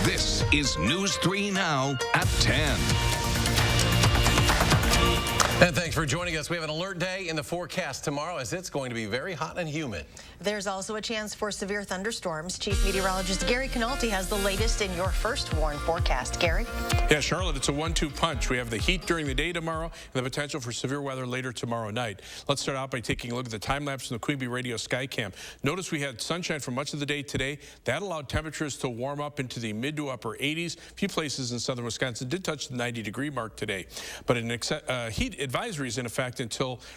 This is News 3 Now at 10. And thanks for joining us. We have an alert day in the forecast tomorrow as it's going to be very hot and humid. There's also a chance for severe thunderstorms. Chief Meteorologist Gary Canalti has the latest in your first warn forecast. Gary? Yeah, Charlotte, it's a 1-2 punch. We have the heat during the day tomorrow and the potential for severe weather later tomorrow night. Let's start out by taking a look at the time lapse from the Queen Bee Radio Skycam. Notice we had sunshine for much of the day today. That allowed temperatures to warm up into the mid to upper 80s. A few places in southern Wisconsin did touch the 90-degree mark today. But an heat advisory is in effect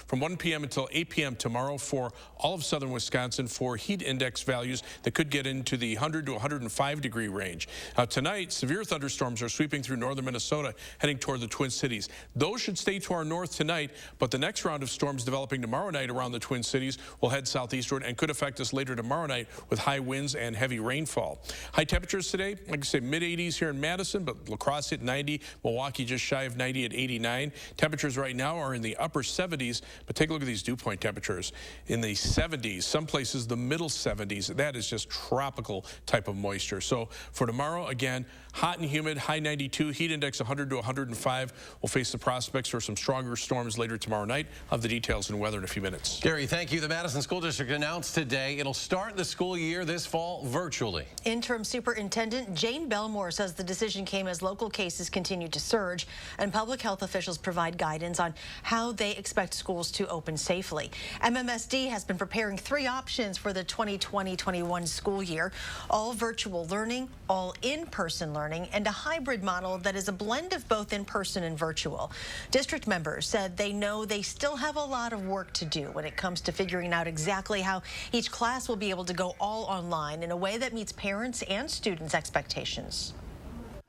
from 1 p.m. until 8 p.m. tomorrow for all of southern Wisconsin for heat index values that could get into the 100 to 105 degree range. Tonight, severe thunderstorms are sweeping through northern Minnesota, heading toward the Twin Cities. Those should stay to our north tonight, but the next round of storms developing tomorrow night around the Twin Cities will head southeastward and could affect us later tomorrow night with high winds and heavy rainfall. High temperatures today, like I say, mid-80s here in Madison, but La Crosse hit 90, Milwaukee just shy of 90 at 89. Temperatures right now are in the upper 70s, but take a look at these dew point temperatures in the 70s, some places the middle 70s. That is just tropical type of moisture. So for tomorrow, again, hot and humid, high 92, heat index 100 to 105. We'll face the prospects for some stronger storms later tomorrow night. I'll have the details in weather in a few minutes. Gary, thank you. The Madison School District announced today it'll start the school year this fall virtually. Interim Superintendent Jane Belmore says the decision came as local cases continue to surge and public health officials provide guidance on how they expect schools to open safely. MMSD has been preparing 3 options for the 2020-21 school year: all virtual learning, all in-person learning, and a hybrid model that is a blend of both in-person and virtual. District members said they know they still have a lot of work to do when it comes to figuring out exactly how each class will be able to go all online in a way that meets parents and students' expectations.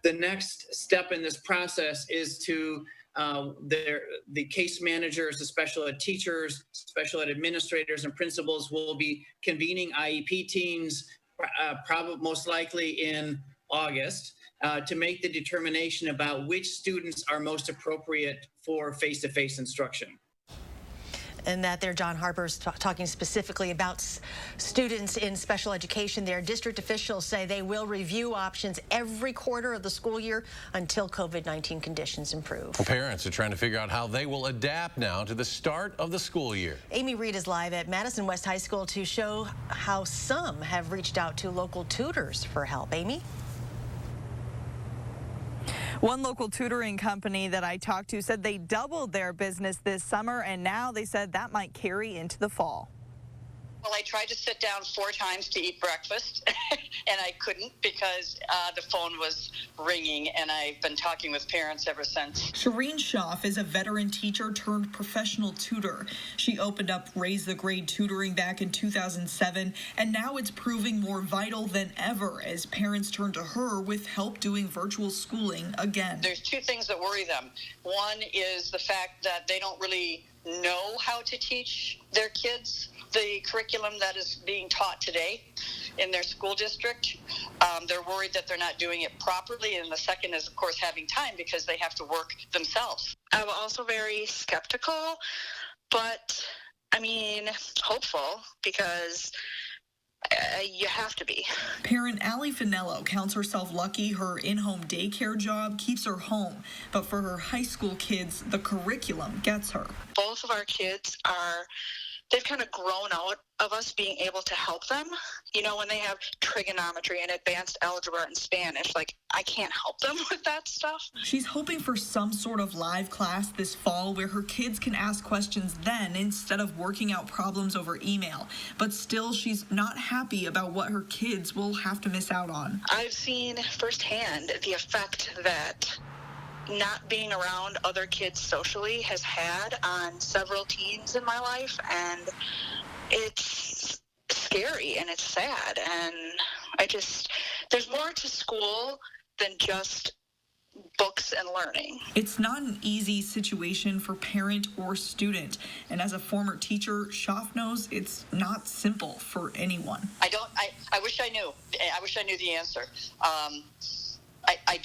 The next step in this process is to the case managers, the special ed teachers, special ed administrators, and principals will be convening IEP teams, probably most likely in August, to make the determination about which students are most appropriate for face-to-face instruction. And that there, John Harper's talking specifically about students in special education there. District officials say they will review options every quarter of the school year until COVID-19 conditions improve. Well, parents are trying to figure out how they will adapt now to the start of the school year. Amy Reed is live at Madison West High School to show how some have reached out to local tutors for help. Amy? One local tutoring company that I talked to said they doubled their business this summer, and now they said that might carry into the fall. Well, I tried to sit down 4 times to eat breakfast, and I couldn't because the phone was ringing, and I've been talking with parents ever since. Shireen Schaff is a veteran teacher turned professional tutor. She opened up Raise the Grade tutoring back in 2007, and now it's proving more vital than ever as parents turn to her with help doing virtual schooling again. There's 2 things that worry them. One is the fact that they don't really know how to teach their kids the curriculum that is being taught today in their school district. They're worried that they're not doing it properly. And the second is, of course, having time because they have to work themselves. I'm also very skeptical, but I mean, hopeful because you have to be. Parent Allie Finello counts herself lucky her in-home daycare job keeps her home. But for her high school kids, the curriculum gets her. Both of our kids they've kind of grown out of us being able to help them. You know, when they have trigonometry and advanced algebra and Spanish, like, I can't help them with that stuff. She's hoping for some sort of live class this fall where her kids can ask questions then instead of working out problems over email. But still, she's not happy about what her kids will have to miss out on. I've seen firsthand the effect that not being around other kids socially has had on several teens in my life, and it's scary and it's sad, and there's more to school than just books and learning. It's not an easy situation for parent or student, and as a former teacher, Schaff knows it's not simple for anyone. I wish I knew. I wish I knew the answer. I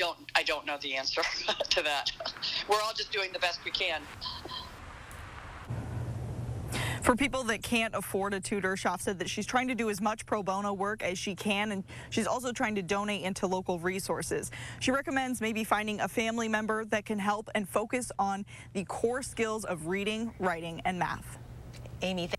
don't know the answer to that. We're all just doing the best we can. For people that can't afford a tutor, Schaaf said that she's trying to do as much pro bono work as she can, and she's also trying to donate into local resources. She recommends maybe finding a family member that can help and focus on the core skills of reading, writing, and math. Amy.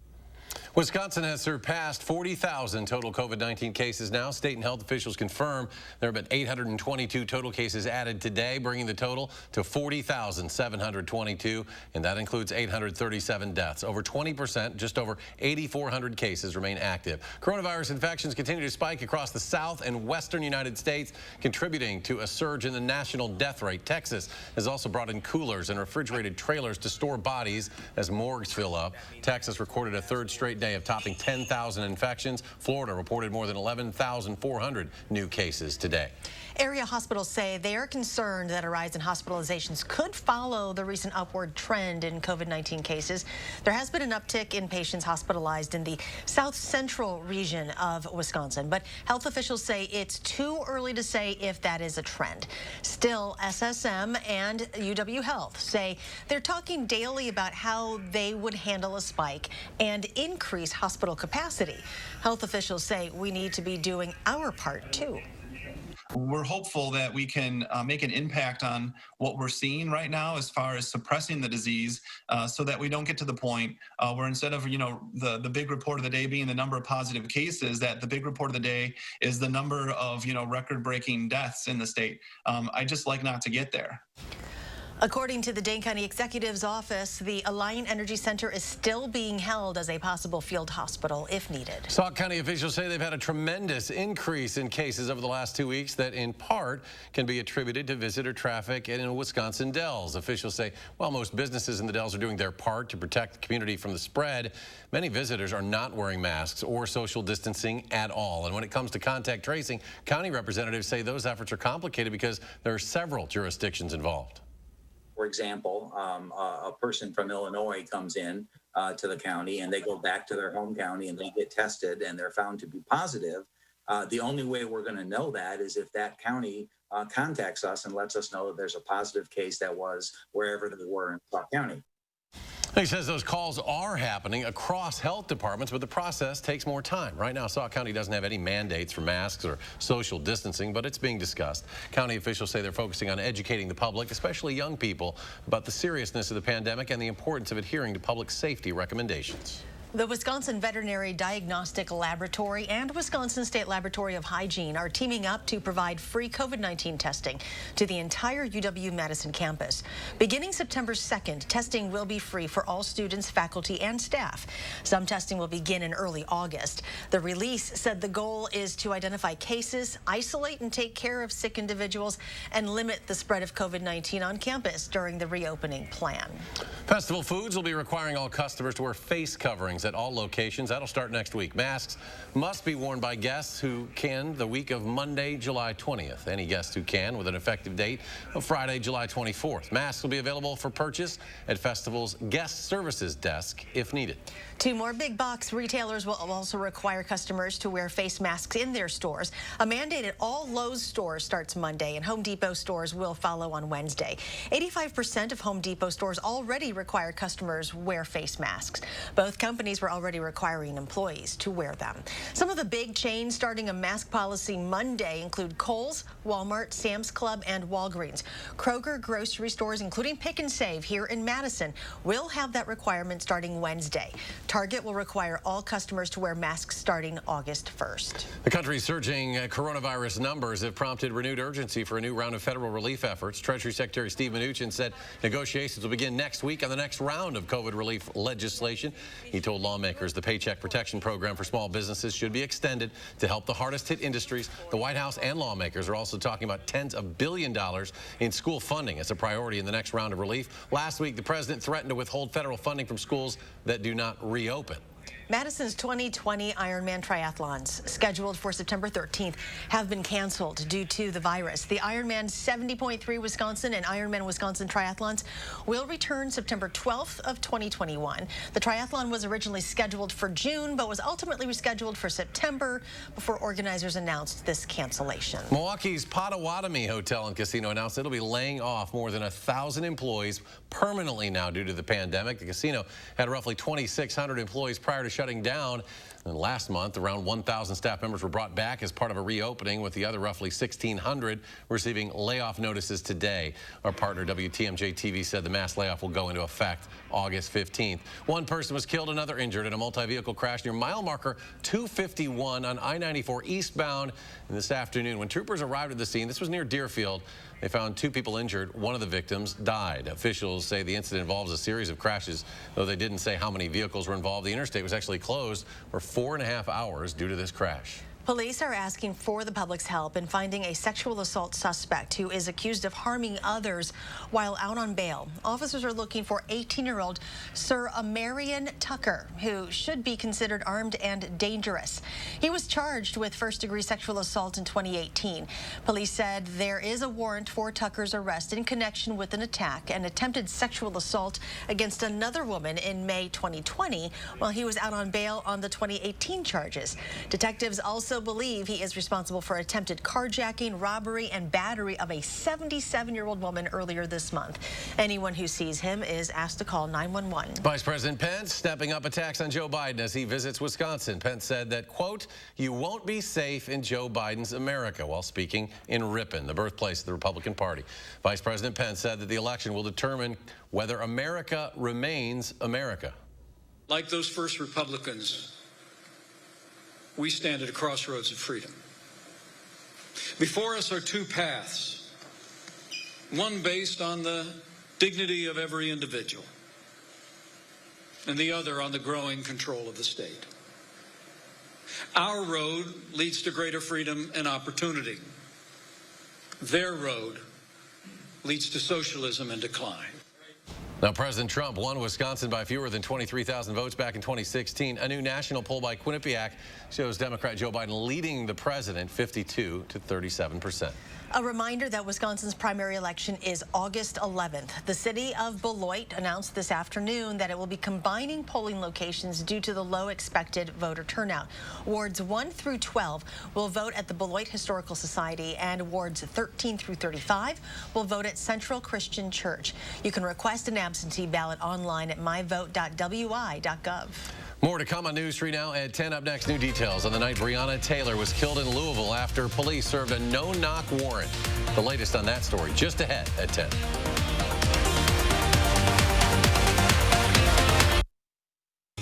Wisconsin has surpassed 40,000 total COVID-19 cases now. State and health officials confirm there have been 822 total cases added today, bringing the total to 40,722, and that includes 837 deaths. Over 20%, just over 8,400 cases remain active. Coronavirus infections continue to spike across the south and western United States, contributing to a surge in the national death rate. Texas has also brought in coolers and refrigerated trailers to store bodies as morgues fill up. Texas recorded a third straight day of topping 10,000 infections. Florida reported more than 11,400 new cases today. Area hospitals say they are concerned that a rise in hospitalizations could follow the recent upward trend in COVID-19 cases. There has been an uptick in patients hospitalized in the south central region of Wisconsin, but health officials say it's too early to say if that is a trend. Still, SSM and UW Health say they're talking daily about how they would handle a spike and increase hospital capacity. Health officials say we need to be doing our part too. We're hopeful that we can make an impact on what we're seeing right now as far as suppressing the disease so that we don't get to the point where instead of, the big report of the day being the number of positive cases, that the big report of the day is the number of, record-breaking deaths in the state. I just like not to get there. According to the Dane County Executive's office, the Alliant Energy Center is still being held as a possible field hospital if needed. Sauk County officials say they've had a tremendous increase in cases over the last 2 weeks that in part can be attributed to visitor traffic in Wisconsin Dells. Officials say while most businesses in the Dells are doing their part to protect the community from the spread, many visitors are not wearing masks or social distancing at all. And when it comes to contact tracing, county representatives say those efforts are complicated because there are several jurisdictions involved. For example, a person from Illinois comes in to the county and they go back to their home county and they get tested and they're found to be positive. The only way we're going to know that is if that county contacts us and lets us know that there's a positive case that was wherever they were in Sauk County. He says those calls are happening across health departments, but the process takes more time. Right now, Sauk County doesn't have any mandates for masks or social distancing, but it's being discussed. County officials say they're focusing on educating the public, especially young people, about the seriousness of the pandemic and the importance of adhering to public safety recommendations. The Wisconsin Veterinary Diagnostic Laboratory and Wisconsin State Laboratory of Hygiene are teaming up to provide free COVID-19 testing to the entire UW-Madison campus. Beginning September 2nd, testing will be free for all students, faculty, and staff. Some testing will begin in early August. The release said the goal is to identify cases, isolate and take care of sick individuals, and limit the spread of COVID-19 on campus during the reopening plan. Festival Foods will be requiring all customers to wear face coverings at all locations. That'll start next week. Masks must be worn by guests who can the week of Monday, July 20th. Any guest who can with an effective date of Friday, July 24th. Masks will be available for purchase at Festival's guest services desk if needed. 2 more big box retailers will also require customers to wear face masks in their stores. A mandate at all Lowe's stores starts Monday, and Home Depot stores will follow on Wednesday. 85% of Home Depot stores already require customers wear face masks. Both companies were already requiring employees to wear them. Some of the big chains starting a mask policy Monday include Kohl's, Walmart, Sam's Club, and Walgreens. Kroger grocery stores, including Pick and Save here in Madison, will have that requirement starting Wednesday. Target will require all customers to wear masks starting August 1st. The country's surging coronavirus numbers have prompted renewed urgency for a new round of federal relief efforts. Treasury Secretary Steve Mnuchin said negotiations will begin next week on the next round of COVID relief legislation. He told lawmakers the Paycheck Protection Program for small businesses should be extended to help the hardest hit industries. The White House and lawmakers are also talking about tens of billions of dollars in school funding as a priority in the next round of relief. Last week, the president threatened to withhold federal funding from schools that do not reopen. Madison's 2020 Ironman triathlons, scheduled for September 13th, have been canceled due to the virus. The Ironman 70.3 Wisconsin and Ironman Wisconsin triathlons will return September 12th of 2021. The triathlon was originally scheduled for June, but was ultimately rescheduled for September before organizers announced this cancellation. Milwaukee's Potawatomi Hotel and Casino announced it'll be laying off more than 1,000 employees permanently now due to the pandemic. The casino had roughly 2,600 employees prior to shutting down. And last month, around 1,000 staff members were brought back as part of a reopening, with the other roughly 1,600 receiving layoff notices today. Our partner WTMJ TV said the mass layoff will go into effect August 15th. One person was killed, another injured in a multi-vehicle crash near mile marker 251 on I-94 eastbound this afternoon. When troopers arrived at the scene, this was near Deerfield, they found 2 people injured. One of the victims died. Officials say the incident involves a series of crashes, though they didn't say how many vehicles were involved. The interstate was actually closed for 4.5 hours due to this crash. Police are asking for the public's help in finding a sexual assault suspect who is accused of harming others while out on bail. Officers are looking for 18-year-old Sir Amarian Tucker, who should be considered armed and dangerous. He was charged with first-degree sexual assault in 2018. Police said there is a warrant for Tucker's arrest in connection with an attack and attempted sexual assault against another woman in May 2020 while he was out on bail on the 2018 charges. Detectives also believe he is responsible for attempted carjacking, robbery, and battery of a 77-year-old woman earlier this month. Anyone who sees him is asked to call 911. Vice President Pence stepping up attacks on Joe Biden as he visits Wisconsin. Pence said that, quote, "You won't be safe in Joe Biden's America," while speaking in Ripon, the birthplace of the Republican Party. Vice President Pence said that the election will determine whether America remains America. Like those first Republicans, we stand at a crossroads of freedom. Before us are 2 paths, one based on the dignity of every individual, and the other on the growing control of the state. Our road leads to greater freedom and opportunity. Their road leads to socialism and decline. Now, President Trump won Wisconsin by fewer than 23,000 votes back in 2016. A new national poll by Quinnipiac shows Democrat Joe Biden leading the president 52 to 37%. A reminder that Wisconsin's primary election is August 11th. The city of Beloit announced this afternoon that it will be combining polling locations due to the low expected voter turnout. Wards 1 through 12 will vote at the Beloit Historical Society, and wards 13 through 35 will vote at Central Christian Church. You can request an absentee ballot online at myvote.wi.gov. More to come on News 3 Now at 10. Up next, new details on the night Breonna Taylor was killed in Louisville after police served a no-knock warrant. The latest on that story just ahead at 10.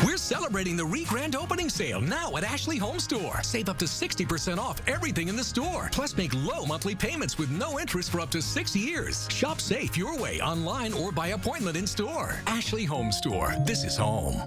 We're celebrating the re-grand opening sale now at Ashley Home Store. Save up to 60% off everything in the store. Plus, make low monthly payments with no interest for up to 6 years. Shop safe your way online or by appointment in store. Ashley Home Store. This is home.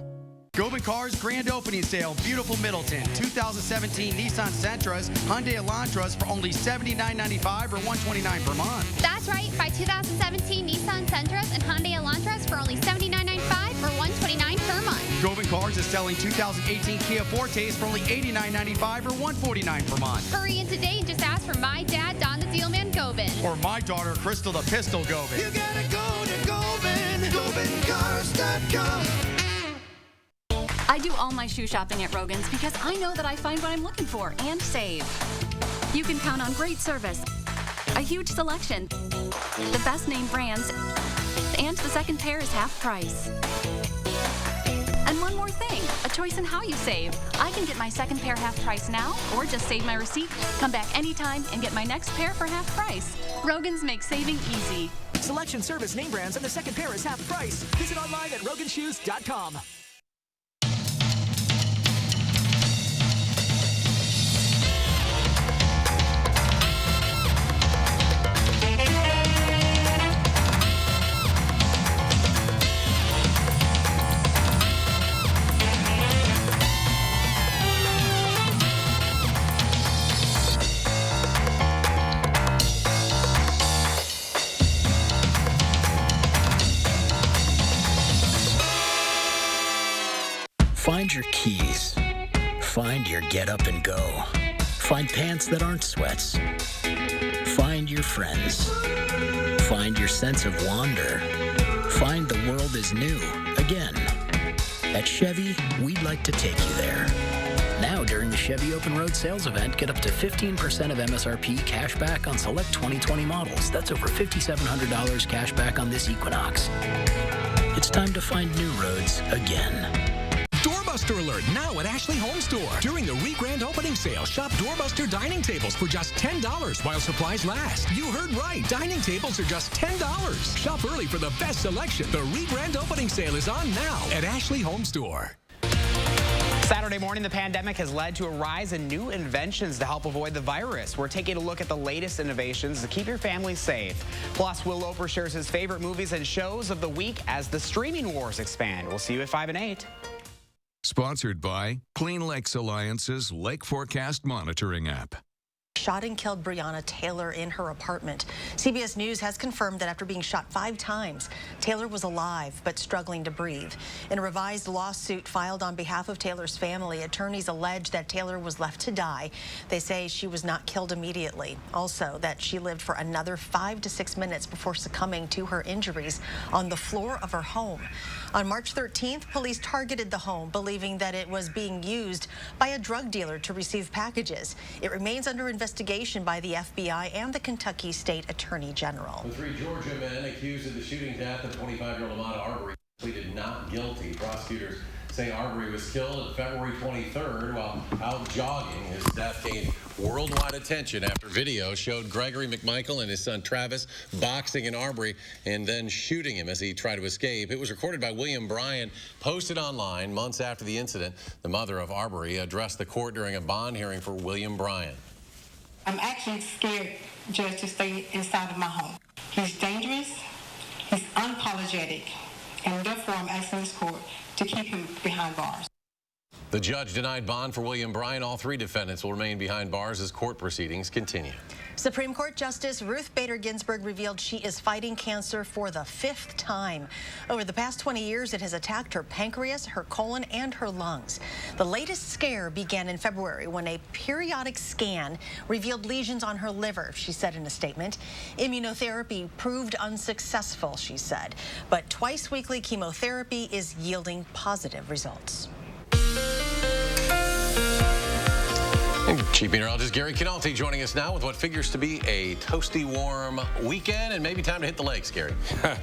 Gobin Cars grand opening sale, beautiful Middleton. 2017 Nissan Sentras, Hyundai Elantras for only $79.95 or $129 per month. That's right. Buy 2017 Nissan Sentras and Hyundai Elantras for only $79.95 or $129 per month. Gobin Cars is selling 2018 Kia Fortes for only $89.95 or $149 per month. Hurry in today and just ask for my dad, Don the Dealman Gobin. Or my daughter, Crystal the Pistol Gobin. You gotta go to Gobin, GobinCars.com. I do all my shoe shopping at Rogan's because I know that I find what I'm looking for and save. You can count on great service, a huge selection, the best name brands, and the second pair is half price. And one more thing, a choice in how you save. I can get my second pair half price now, or just save my receipt, come back anytime, and get my next pair for half price. Rogan's makes saving easy. Selection, service, name brands, and the second pair is half price. Visit online at roganshoes.com. Find your keys. Find your get up and go. Find pants that aren't sweats. Find your friends. Find your sense of wonder. Find the world is new again. At Chevy, we'd like to take you there. Now, during the Chevy Open Road Sales Event, get up to 15% of MSRP cash back on select 2020 models. That's over $5,700 cash back on this Equinox. It's time to find new roads again. Doorbuster alert now at Ashley Home Store. During the re-grand opening sale, shop Doorbuster dining tables for just $10 while supplies last. You heard right. Dining tables are just $10. Shop early for the best selection. The re-grand opening sale is on now at Ashley Home Store. Saturday morning, the pandemic has led to a rise in new inventions to help avoid the virus. We're taking a look at the latest innovations to keep your family safe. Plus, Will Loper shares his favorite movies and shows of the week as the streaming wars expand. We'll see you at 5 and 8. Sponsored by Clean Lakes Alliance's Lake Forecast Monitoring app. Shot and killed Breonna Taylor in her apartment. CBS News has confirmed that after being shot 5 times, Taylor was alive but struggling to breathe. In a revised lawsuit filed on behalf of Taylor's family, attorneys allege that Taylor was left to die. They say she was not killed immediately. Also, that she lived for another 5 to 6 minutes before succumbing to her injuries on the floor of her home. On March 13th, police targeted the home, believing that it was being used by a drug dealer to receive packages. It remains under investigation by the FBI and the Kentucky State Attorney General. The 3 Georgia men accused of the shooting death of 25-year-old Ahmaud Arbery pleaded not guilty. Prosecutors say Arbery was killed on February 23rd while out jogging. His death gained worldwide attention after video showed Gregory McMichael and his son Travis boxing in Arbery and then shooting him as he tried to escape. It was recorded by William Bryan, posted online months after the incident. The mother of Arbery addressed the court during a bond hearing for William Bryan. I'm actually scared, Judge, to stay inside of my home. He's dangerous, he's unapologetic, and therefore I'm asking this court to keep him behind bars. The judge denied bond for William Bryan. All 3 defendants will remain behind bars as court proceedings continue. Supreme Court Justice Ruth Bader Ginsburg revealed she is fighting cancer for the 5th time. Over the past 20 years, it has attacked her pancreas, her colon, and her lungs. The latest scare began in February when a periodic scan revealed lesions on her liver, she said in a statement. Immunotherapy proved unsuccessful, she said, but twice-weekly chemotherapy is yielding positive results. Chief Meteorologist Gary Canalti joining us now with what figures to be a toasty warm weekend and maybe time to hit the lakes, Gary.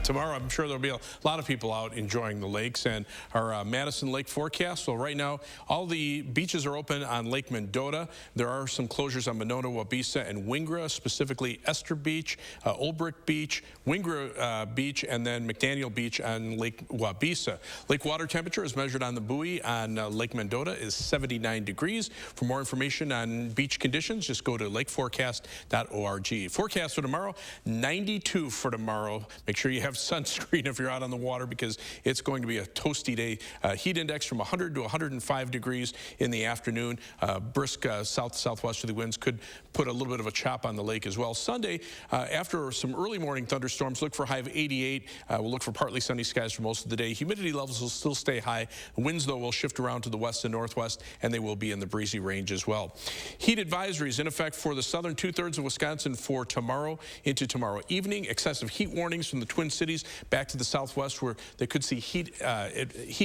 Tomorrow, I'm sure there'll be a lot of people out enjoying the lakes and our Madison Lake forecast. So right now, all the beaches are open on Lake Mendota. There are some closures on Monona, Wabisa, and Wingra, specifically Esther Beach, Old Brick Beach, Wingra Beach, and then McDaniel Beach on Lake Wabisa. Lake water temperature is measured on the buoy on Lake Mendota is 79 degrees. For more information on beach conditions, just go to lakeforecast.org. Forecast for tomorrow, 92 for tomorrow. Make sure you have sunscreen if you're out on the water because it's going to be a toasty day. Heat index from 100 to 105 degrees in the afternoon. Brisk southwesterly winds could put a little bit of a chop on the lake as well. Sunday, after some early morning thunderstorms, look for a high of 88. We'll look for partly sunny skies for most of the day. Humidity levels will still stay high. Winds, though, will shift around to the west and northwest, and they will be in the breezy range as well. Heat advisories in effect for the southern 2/3 of Wisconsin for tomorrow into tomorrow evening. Excessive heat warnings from the Twin Cities back to the southwest where they could see heat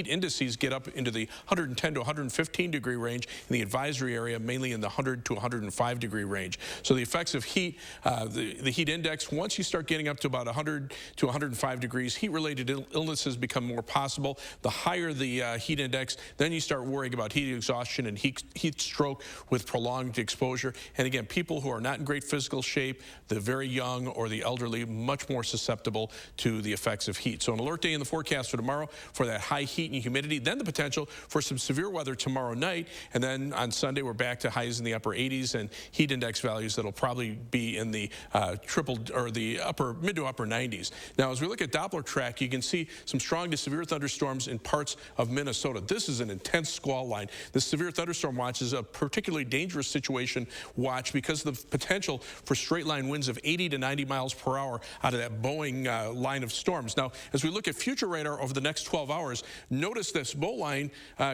indices get up into the 110 to 115 degree range in the advisory area, mainly in the 100 to 105 degree range. So the effects of heat, the heat index, once you start getting up to about 100 to 105 degrees, heat-related illnesses become more possible. The higher the heat index, then you start worrying about heat exhaustion and heat stroke with prolonged exposure. And again, people who are not in great physical shape, the very young or the elderly, much more susceptible to the effects of heat. So an alert day in the forecast for tomorrow for that high heat and humidity, then the potential for some severe weather tomorrow night. And then on Sunday, we're back to highs in the upper 80s and heat index values that'll probably be in the mid to upper 90s. Now, as we look at Doppler track, you can see some strong to severe thunderstorms in parts of Minnesota. This is an intense squall line. The severe thunderstorm watch is a particularly dangerous dangerous situation watch because of the potential for straight line winds of 80 to 90 miles per hour out of that Boeing line of storms. Now, as we look at future radar over the next 12 hours, notice this bow line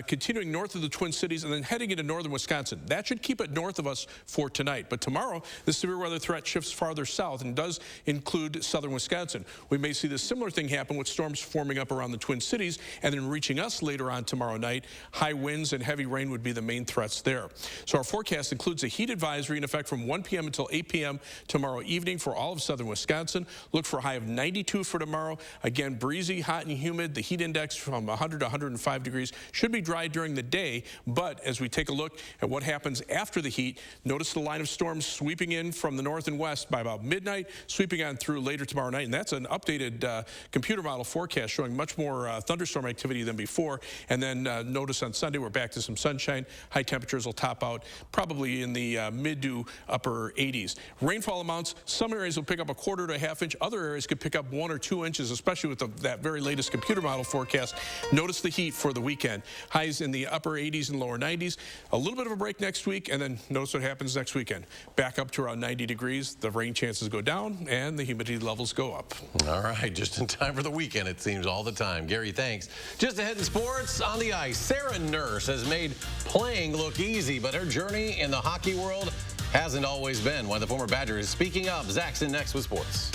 continuing north of the Twin Cities and then heading into northern Wisconsin. That should keep it north of us for tonight. But tomorrow, the severe weather threat shifts farther south and does include southern Wisconsin. We may see this similar thing happen with storms forming up around the Twin Cities and then reaching us later on tomorrow night. High winds and heavy rain would be the main threats there. So our forecast includes a heat advisory in effect from 1 p.m. until 8 p.m. tomorrow evening for all of southern Wisconsin. Look for a high of 92 for tomorrow. Again, breezy, hot and humid. The heat index from 100 to 105 degrees. Should be dry during the day, but as we take a look at what happens after the heat, notice the line of storms sweeping in from the north and west by about midnight, sweeping on through later tomorrow night. And that's an updated computer model forecast showing much more thunderstorm activity than before. And then notice on Sunday, we're back to some sunshine. High temperatures will top out probably in the mid to upper 80s. Rainfall amounts, some areas will pick up a quarter to a half inch. Other areas could pick up 1 or 2 inches, especially with that very latest computer model forecast. Notice the heat for the weekend. Highs in the upper 80s and lower 90s. A little bit of a break next week, and then notice what happens next weekend. Back up to around 90 degrees. The rain chances go down, and the humidity levels go up. All right, just in time for the weekend, it seems, all the time. Gary, thanks. Just ahead in sports, on the ice, Sarah Nurse has made playing look easy, but her journey in the hockey world hasn't always been. One of the former Badgers is speaking up. Zaxton next with sports.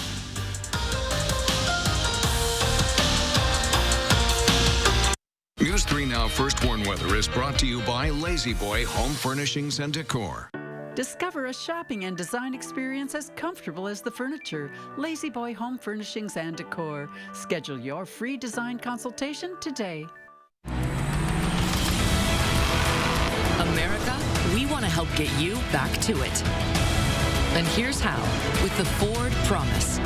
News 3 Now First Warn Weather is brought to you by Lazy Boy Home Furnishings and Decor. Discover a shopping and design experience as comfortable as the furniture. Lazy Boy Home Furnishings and Decor. Schedule your free design consultation today. America, we want to help get you back to it. And here's how, with the Ford Promise.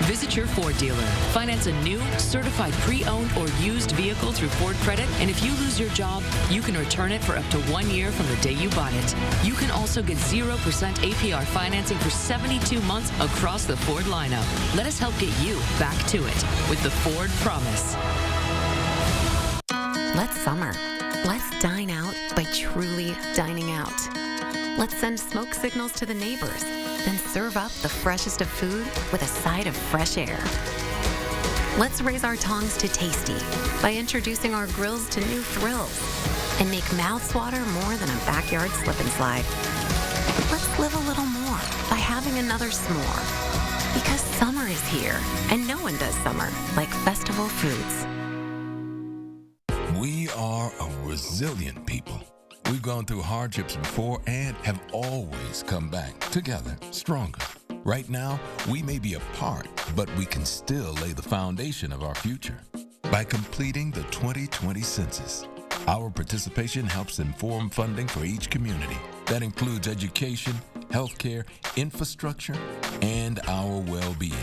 Visit your Ford dealer. Finance a new, certified pre-owned or used vehicle through Ford Credit, and if you lose your job, you can return it for up to 1 year from the day you bought it. You can also get 0% APR financing for 72 months across the Ford lineup. Let us help get you back to it with the Ford Promise. Let's summer. Let's dine out by truly dining out. Let's send smoke signals to the neighbors, then serve up the freshest of food with a side of fresh air. Let's raise our tongues to tasty by introducing our grills to new thrills and make mouths water more than a backyard slip and slide. Let's live a little more by having another s'more. Because summer is here, and no one does summer like Festival Foods. We are a resilient people. We've gone through hardships before and have always come back together, stronger. Right now, we may be apart, but we can still lay the foundation of our future. By completing the 2020 census, our participation helps inform funding for each community. That includes education, healthcare, infrastructure, and our well-being.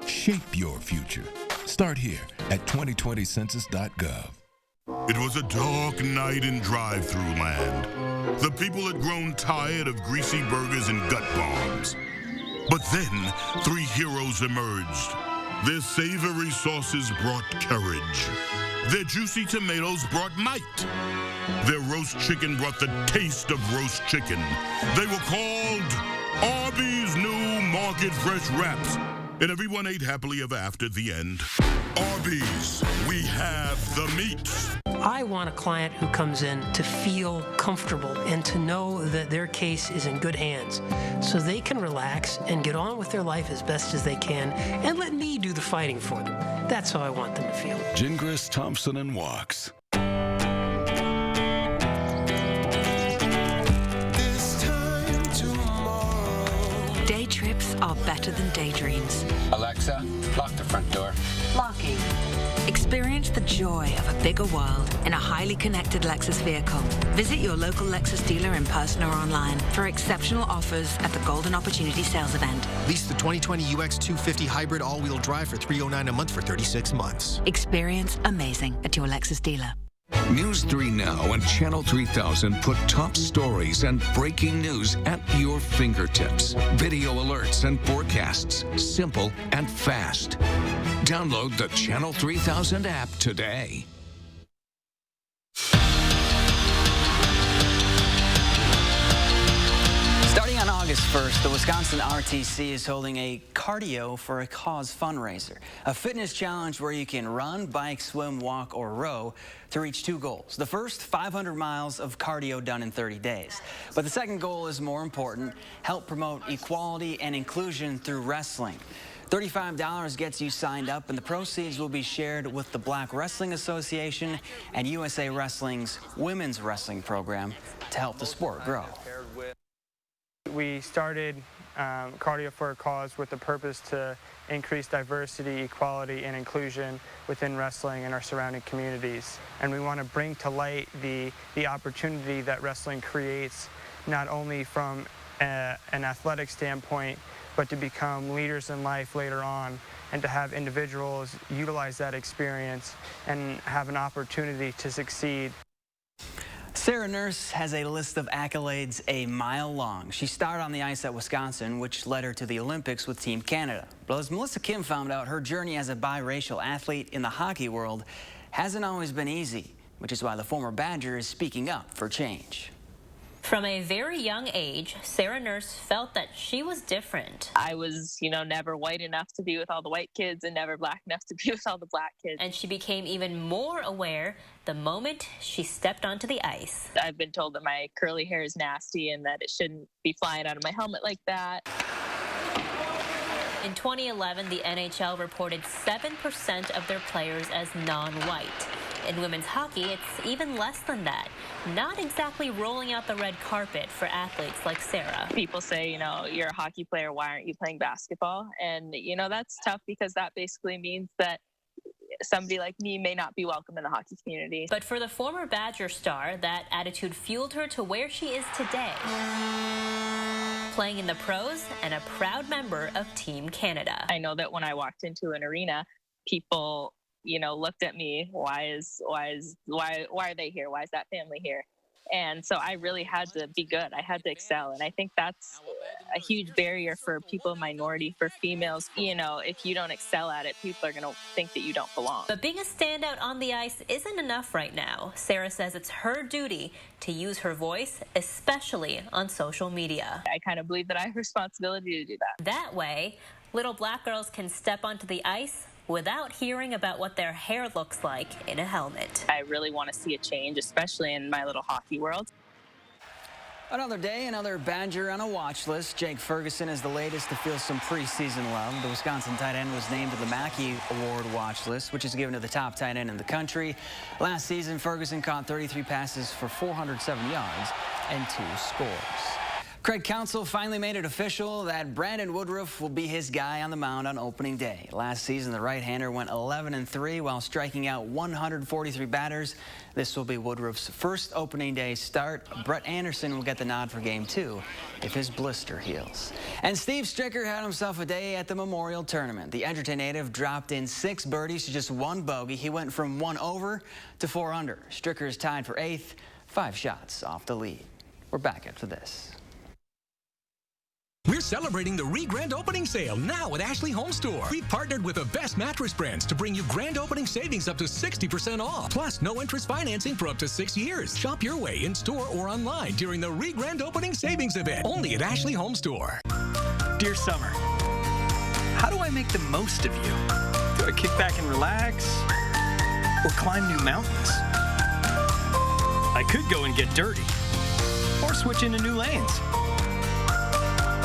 Shape your future. Start here at 2020census.gov. It was a dark night in drive-thru land. The people had grown tired of greasy burgers and gut bombs. But then, 3 heroes emerged. Their savory sauces brought courage. Their juicy tomatoes brought might. Their roast chicken brought the taste of roast chicken. They were called Arby's New Market Fresh Wraps. And everyone ate happily ever after at the end. Arby's, we have the meat. I want a client who comes in to feel comfortable and to know that their case is in good hands so they can relax and get on with their life as best as they can and let me do the fighting for them. That's how I want them to feel. Gingras, Thompson, and Walks. Day trips are better than daydreams. Alexa, lock the front door. Locking. Experience the joy of a bigger world in a highly connected Lexus vehicle. Visit your local Lexus dealer in person or online for exceptional offers at the Golden Opportunity Sales Event. Lease the 2020 UX 250 Hybrid all-wheel drive for $309 a month for 36 months. Experience amazing at your Lexus dealer. News 3 Now and Channel 3000 put top stories and breaking news at your fingertips. Video alerts and forecasts, simple and fast. Download the Channel 3000 app today. August 1st, the Wisconsin RTC is holding a Cardio for a Cause fundraiser, a fitness challenge where you can run, bike, swim, walk, or row to reach 2 goals. The first, 500 miles of cardio done in 30 days. But the second goal is more important, help promote equality and inclusion through wrestling. $35 gets you signed up, and the proceeds will be shared with the Black Wrestling Association and USA Wrestling's Women's Wrestling Program to help the sport grow. We started Cardio for a Cause with the purpose to increase diversity, equality, and inclusion within wrestling and our surrounding communities. And we want to bring to light the opportunity that wrestling creates, not only from an athletic standpoint, but to become leaders in life later on, and to have individuals utilize that experience and have an opportunity to succeed. Sarah Nurse has a list of accolades a mile long. She started on the ice at Wisconsin, which led her to the Olympics with Team Canada. But as Melissa Kim found out, her journey as a biracial athlete in the hockey world hasn't always been easy, which is why the former Badger is speaking up for change. From a very young age, Sarah Nurse felt that she was different. I was, never white enough to be with all the white kids and never black enough to be with all the black kids. And she became even more aware the moment she stepped onto the ice. I've been told that my curly hair is nasty and that it shouldn't be flying out of my helmet like that. In 2011, the NHL reported 7% of their players as non-white. In women's hockey, it's even less than that. Not exactly rolling out the red carpet for athletes like Sarah. People say, you're a hockey player, why aren't you playing basketball? And, that's tough because that basically means that somebody like me may not be welcome in the hockey community. But for the former Badger star, that attitude fueled her to where she is today. Playing in the pros and a proud member of Team Canada. I know that when I walked into an arena, people looked at me, why are they here? Why is that family here? And so I really had to be good. I had to excel. And I think that's a huge barrier for people of minority, for females. If you don't excel at it, people are going to think that you don't belong. But being a standout on the ice isn't enough right now. Sarah says it's her duty to use her voice, especially on social media. I kind of believe that I have a responsibility to do that. That way, little black girls can step onto the ice without hearing about what their hair looks like in a helmet. I really want to see a change, especially in my little hockey world. Another day, another Badger on a watch list. Jake Ferguson is the latest to feel some preseason love. The Wisconsin tight end was named to the Mackey Award watch list, which is given to the top tight end in the country. Last season, Ferguson caught 33 passes for 407 yards and 2 scores. Craig Counsell finally made it official that Brandon Woodruff will be his guy on the mound on opening day. Last season, the right-hander went 11-3 while striking out 143 batters. This will be Woodruff's first opening day start. Brett Anderson will get the nod for Game 2 if his blister heals. And Steve Stricker had himself a day at the Memorial Tournament. The Edgerton native dropped in 6 birdies to just 1 bogey. He went from 1 over to 4 under. Stricker is tied for 8th, 5 shots off the lead. We're back after this. We're celebrating the re-grand opening sale now at Ashley Home Store. We've partnered with the best mattress brands to bring you grand opening savings up to 60% off. Plus, no interest financing for up to 6 years. Shop your way in store or online during the re-grand opening savings event. Only at Ashley Home Store. Dear Summer, how do I make the most of you? Do I kick back and relax? Or climb new mountains? I could go and get dirty. Or switch into new lanes.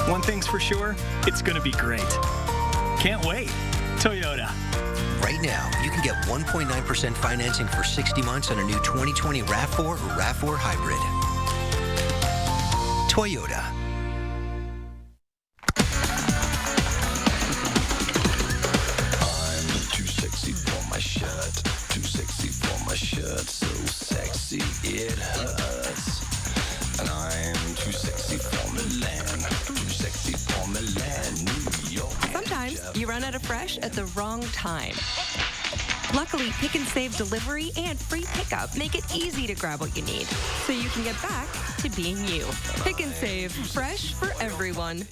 One thing's for sure, it's gonna be great. Can't wait. Toyota. Right now, you can get 1.9% financing for 60 months on a new 2020 RAV4 or RAV4 Hybrid. Toyota. I'm too sexy for my shirt. Too sexy for my shirt. So sexy it hurts. And I'm too sexy for Milan. Sometimes you run out of fresh at the wrong time. Luckily, Pick and Save delivery and free pickup make it easy to grab what you need, so you can get back to being you. Pick and Save, fresh for everyone.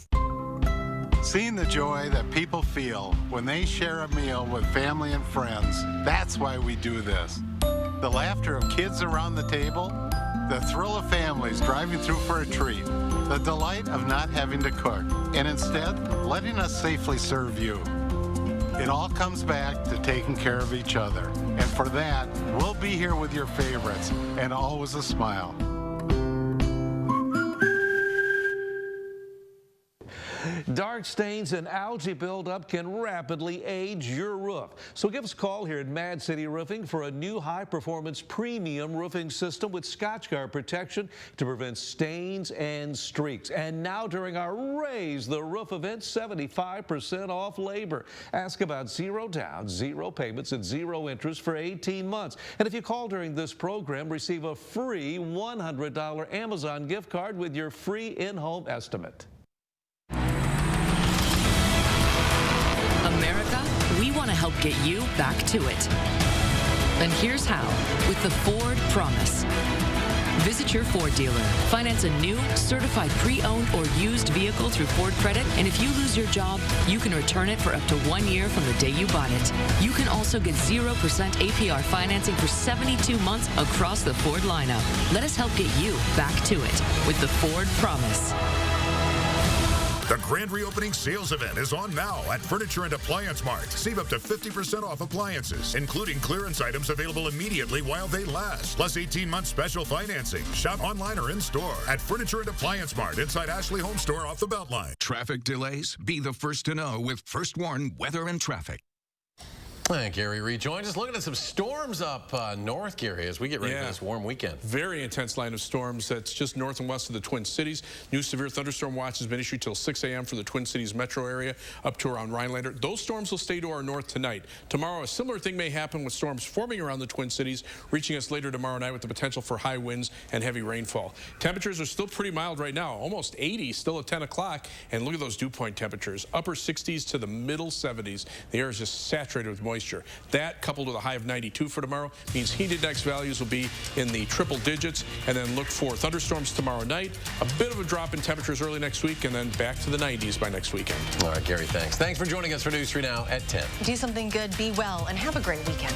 Seeing the joy that people feel when they share a meal with family and friends, that's why we do this. The laughter of kids around the table, the thrill of families driving through for a treat, the delight of not having to cook, and instead letting us safely serve you. It all comes back to taking care of each other. And for that, we'll be here with your favorites and always a smile. Dark stains and algae buildup can rapidly age your roof. So give us a call here at Mad City Roofing for a new high-performance premium roofing system with Scotchguard protection to prevent stains and streaks. And now during our Raise the Roof event, 75% off labor. Ask about 0 down, 0 payments, and 0 interest for 18 months. And if you call during this program, receive a free $100 Amazon gift card with your free in-home estimate. America, we want to help get you back to it. And here's how, with the Ford Promise. Visit your Ford dealer. Finance a new, certified pre-owned or used vehicle through Ford Credit, and if you lose your job, you can return it for up to 1 year from the day you bought it. You can also get 0% APR financing for 72 months across the Ford lineup. Let us help get you back to it with the Ford Promise. The grand reopening sales event is on now at Furniture and Appliance Mart. Save up to 50% off appliances, including clearance items available immediately while they last. Plus 18-month special financing. Shop online or in-store at Furniture and Appliance Mart inside Ashley Home Store off the Beltline. Traffic delays? Be the first to know with First Warn Weather and Traffic. Gary rejoins us. Looking at some storms up north, Gary, as we get ready for this warm weekend. Very intense line of storms that's just north and west of the Twin Cities. New severe thunderstorm watch has been issued till 6 a.m. for the Twin Cities metro area up to around Rhinelander. Those storms will stay to our north tonight. Tomorrow, a similar thing may happen with storms forming around the Twin Cities, reaching us later tomorrow night with the potential for high winds and heavy rainfall. Temperatures are still pretty mild right now, almost 80 still at 10 o'clock. And look at those dew point temperatures, upper 60s to the middle 70s. The air is just saturated with moisture. That, coupled with a high of 92 for tomorrow, means heat index values will be in the triple digits. And then look for thunderstorms tomorrow night, a bit of a drop in temperatures early next week, and then back to the 90s by next weekend. All right, Gary, thanks. Thanks for joining us for News 3 Now at 10. Do something good, be well, and have a great weekend.